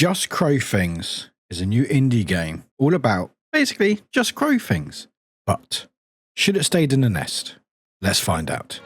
Just Crow Things is a new indie game all about basically just crow things. But should it stayed in the nest? Let's find out.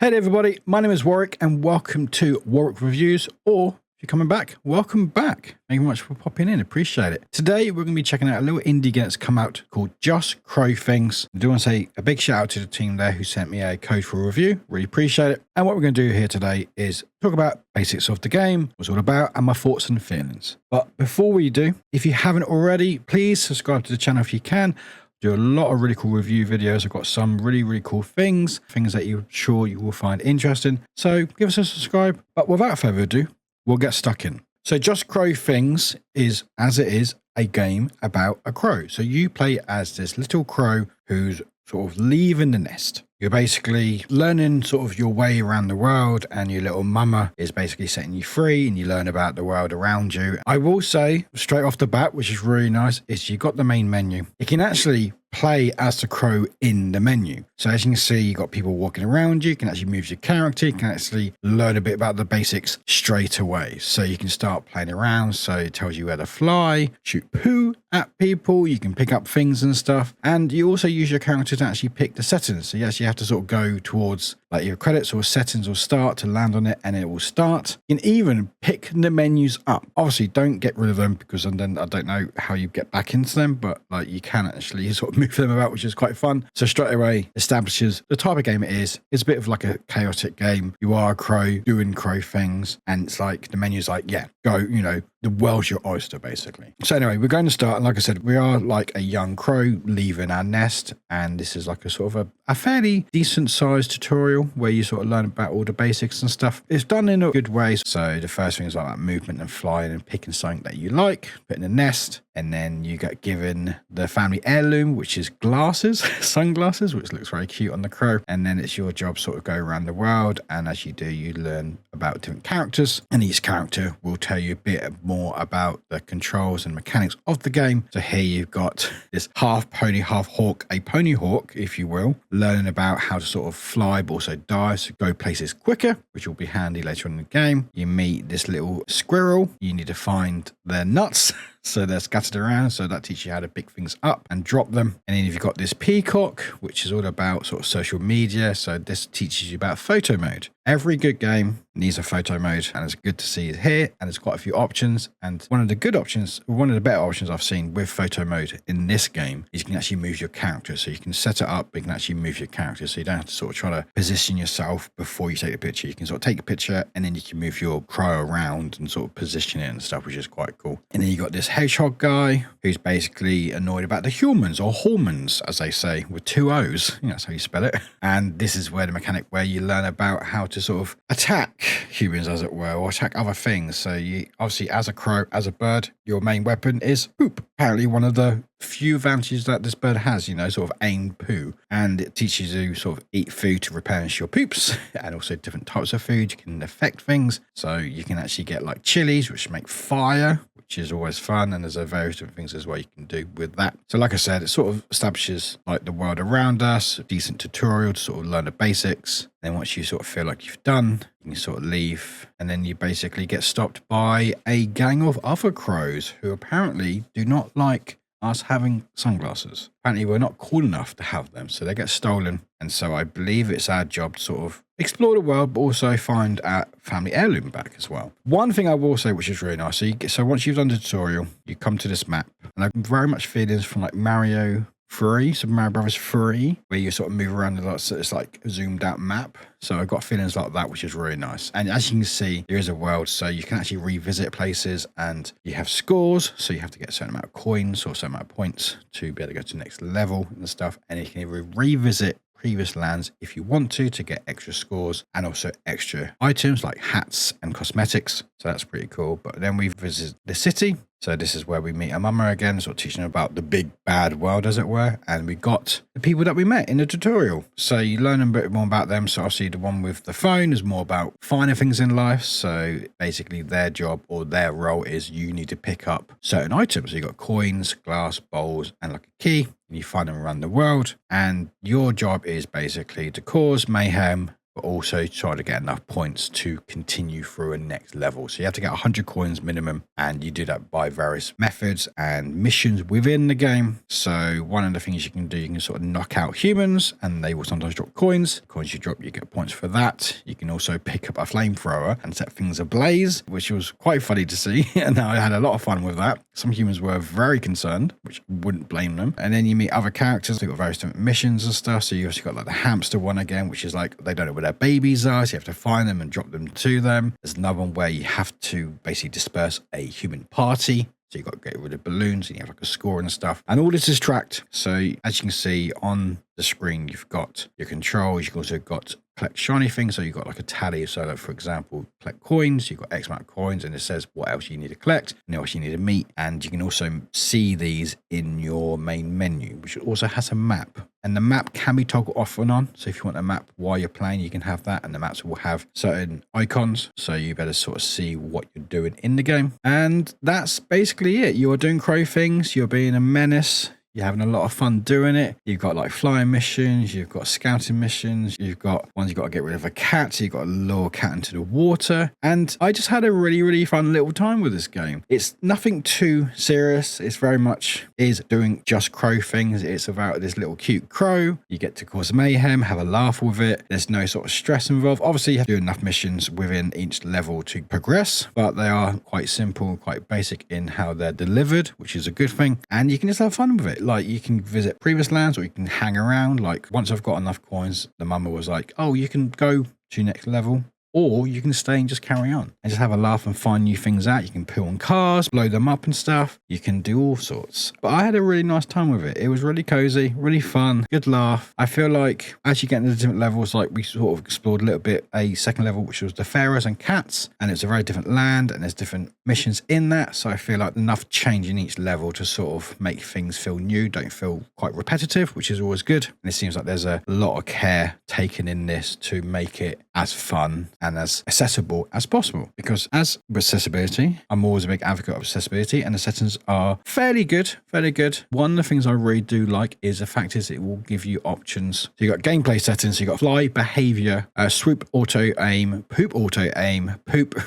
Hey there everybody, my name is Warwick and welcome to Warwick Reviews, or if you're coming back, welcome back. Thank you very much for popping in, appreciate it. Today we're going to be checking out a little indie game that's come out called Just Crow Things. I do want to say a big shout out to the team there who sent me a code for a review, really appreciate it. And what we're going to do here today is talk about basics of the game, what it's all about, and my thoughts and feelings. But before we do, if you haven't already, please subscribe to the channel if you can. Do a lot of really cool review videos. I've got some really cool things that you're sure you will find interesting. So give us a subscribe. But without further ado, we'll get stuck in. So Just Crow Things is, as it is, a game about a crow. So you play as this little crow who's sort of leaving the nest. You're basically learning sort of your way around the world, and your little mama is basically setting you free, and you learn about the world around you. I will say straight off the bat, which is really nice, is you've got the main menu. You can actually play as the crow in the menu. So as you can see, you've got people walking around you can actually move your character, you can actually learn a bit about the basics straight away. So you can start playing around, so it tells you where to fly, shoot poo at people, you can pick up things and stuff, and you also use your character to actually pick the settings. So you actually have to sort of go towards like your credits or settings or start to land on it, and it will start. You can even pick the menus up. Obviously don't get rid of them, because then I don't know how you get back into them, but like you can actually sort of move them about, which is quite fun. So straight away establishes the type of game it is. It's a bit of like a chaotic game. You are a crow doing crow things, and it's like the menu's like, yeah, go, you know, the world's your oyster basically. So anyway, we're going to start, and like I said, we are like a young crow leaving our nest, and this is like a sort of a fairly decent sized tutorial where you sort of learn about all the basics and stuff. It's done in a good way. So the first thing is like that movement and flying and picking something that you like, putting a nest, and then you get given the family heirloom, which is glasses, sunglasses, which looks very cute on the crow. And then it's your job sort of go around the world, and as you do, you learn about different characters, and each character will tell you a bit more about the controls and mechanics of the game. So here you've got this half pony, half hawk, a pony hawk, if you will, learning about how to sort of fly, but also dive, so go places quicker, which will be handy later on in the game. You meet this little squirrel. You need to find their nuts. So they're scattered around, so that teaches you how to pick things up and drop them. And then you've got this peacock, which is all about sort of social media. So this teaches you about photo mode. Every good game needs a photo mode, and it's good to see it here, and there's quite a few options. And one of the good options, one of the better options I've seen with photo mode in this game is you can actually move your character. So you can set it up, but you can actually move your character, so you don't have to sort of try to position yourself before you take a picture. You can sort of take a picture, and then you can move your crow around and sort of position it and stuff, which is quite cool. And then you got this hedgehog guy who's basically annoyed about the humans, or hormons as they say, with two O's. You know, that's how you spell it. And this is where the mechanic where you learn about how to sort of attack humans, as it were, or attack other things. So you obviously, as a crow, as a bird, your main weapon is poop. Apparently one of the few advantages that this bird has, you know, sort of aim poo, and it teaches you sort of eat food to replenish your poops, and also different types of food. You can affect things, so you can actually get like chilies, which make fire, which is always fun, and there's a various different things as well you can do with that. So like I said, it sort of establishes like the world around us, a decent tutorial to sort of learn the basics. Then once you sort of feel like you've done, you can sort of leave, and then you basically get stopped by a gang of other crows who apparently do not like us having sunglasses. Apparently we're not cool enough to have them, so they get stolen. And so I believe it's our job to sort of explore the world, but also find our family heirloom back as well. One thing I will say, which is really nice, so once you've done the tutorial, you come to this map, and I very much feel this from like Mario 3, Super Mario Brothers 3, where you sort of move around a lot, so it's like a zoomed out map. So I've got feelings like that, which is really nice. And as you can see, there is a world, so you can actually revisit places, and you have scores, so you have to get a certain amount of coins or a certain amount of points to be able to go to the next level and stuff. And you can revisit previous lands if you want to get extra scores, and also extra items like hats and cosmetics. So that's pretty cool. But then we visit the city. So this is where we meet our mama again, sort of teaching her about the big bad world, as it were. And we got the people that we met in the tutorial. So you learn a bit more about them. So obviously the one with the phone is more about finding things in life. So basically their job or their role is you need to pick up certain items. So you got coins, glass, bowls, and like a key. And you find them around the world. And your job is basically to cause mayhem, but also try to get enough points to continue through a next level. So you have to get 100 coins minimum, and you do that by various methods and missions within the game. So one of the things you can do, you can sort of knock out humans, and they will sometimes drop coins. Coins you drop, you get points for that. You can also pick up a flamethrower and set things ablaze, which was quite funny to see. And I had a lot of fun with that. Some humans were very concerned, which wouldn't blame them. And then you meet other characters. They've got various different missions and stuff. So you also got like the hamster one again, which is like they don't know where their babies are, so you have to find them and drop them to them. There's another one where you have to basically disperse a human party. So you've got to get rid of balloons, and you have like a score and stuff. And all this is tracked. So as you can see on the screen, you've got your controls. You've also got collect shiny things. So you've got like a tally. So that, for example, collect coins. You've got X amount of coins, and it says what else you need to collect and what else you need to meet. And you can also see these in your main menu, which also has a map. And the map can be toggled off and on. So if you want a map while you're playing, you can have that. And the maps will have certain icons. So you better sort of see what you're doing in the game. And that's basically it. You're doing crow things. You're being a menace. You're having a lot of fun doing it. You've got like flying missions, you've got scouting missions, you've got ones you've got to get rid of a cat, so you've got to lure a cat into the water. And I just had a really, really fun little time with this game. It's nothing too serious. It's very much is doing just crow things. It's about this little cute crow. You get to cause mayhem, have a laugh with it. There's no sort of stress involved. Obviously, you have to do enough missions within each level to progress, but they are quite simple, quite basic in how they're delivered, which is a good thing. And you can just have fun with it. Like you can visit previous lands, or you can hang around. Like once I've got enough coins, the mama was like, oh, you can go to next level, or you can stay and just carry on and just have a laugh and find new things out. You can put on cars, blow them up and stuff. You can do all sorts. But I had a really nice time with it. It was really cozy, really fun, good laugh. I feel like as you get into the different levels, like we sort of explored a little bit a second level, which was the pharaohs and cats. And it's a very different land, and there's different missions in that. So I feel like enough change in each level to sort of make things feel new, don't feel quite repetitive, which is always good. And it seems like there's a lot of care taken in this to make it as fun and as accessible as possible. Because as with accessibility, I'm always a big advocate of accessibility, and the settings are fairly good, fairly good. One of the things I really do like is the fact is it will give you options. So you got gameplay settings, so you got fly, behavior, swoop auto aim, poop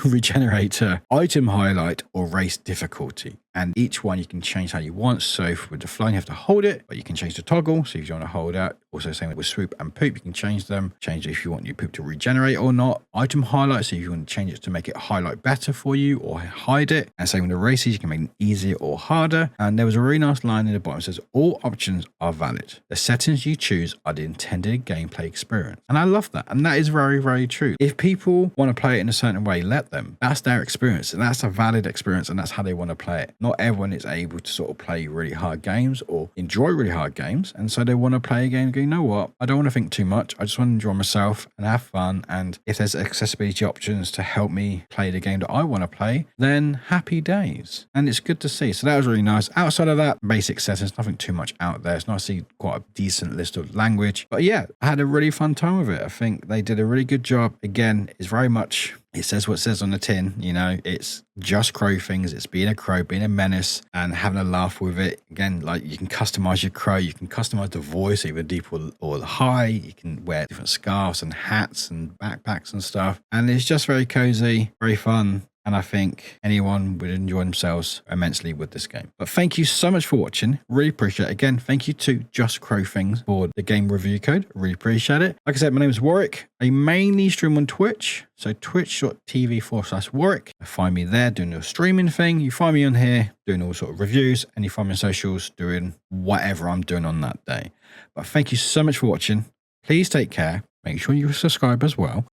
regenerator, item highlight, or race difficulty. And each one you can change how you want. So with the flying, you have to hold it, but you can change the toggle. So if you want to hold out, also same with swoop and poop, you can change them. Change it if you want your poop to regenerate or not. Item highlight, so if you want to change it to make it highlight better for you or hide it. And same with the races, you can make it easier or harder. And there was a really nice line in the bottom that says, all options are valid. The settings you choose are the intended gameplay experience. And I love that. And that is very, very true. If people want to play it in a certain way, let them. That's their experience. And that's a valid experience. And that's how they want to play it. Not everyone is able to sort of play really hard games or enjoy really hard games. And so they want to play a game and go, you know what? I don't want to think too much. I just want to enjoy myself and have fun. And if there's accessibility options to help me play the game that I want to play, then happy days. And it's good to see. So that was really nice. Outside of that, basic settings, nothing too much out there. It's nice to see quite a decent list of language. But yeah, I had a really fun time with it. I think they did a really good job. Again, it's very much, it says what it says on the tin, you know, it's just crow things. It's being a crow, being a menace, and having a laugh with it. Again, like you can customize your crow, you can customize the voice, either deep or high. You can wear different scarves and hats and backpacks and stuff. And it's just very cozy, very fun. And I think anyone would enjoy themselves immensely with this game. But thank you so much for watching. Really appreciate it. Again, thank you to Just Crow Things for the game review code. Really appreciate it. Like I said, my name is Warwick. I mainly stream on Twitch. So twitch.tv/Warwick. Find me there doing the streaming thing. You find me on here doing all sort of reviews. And you find me on socials doing whatever I'm doing on that day. But thank you so much for watching. Please take care. Make sure you subscribe as well.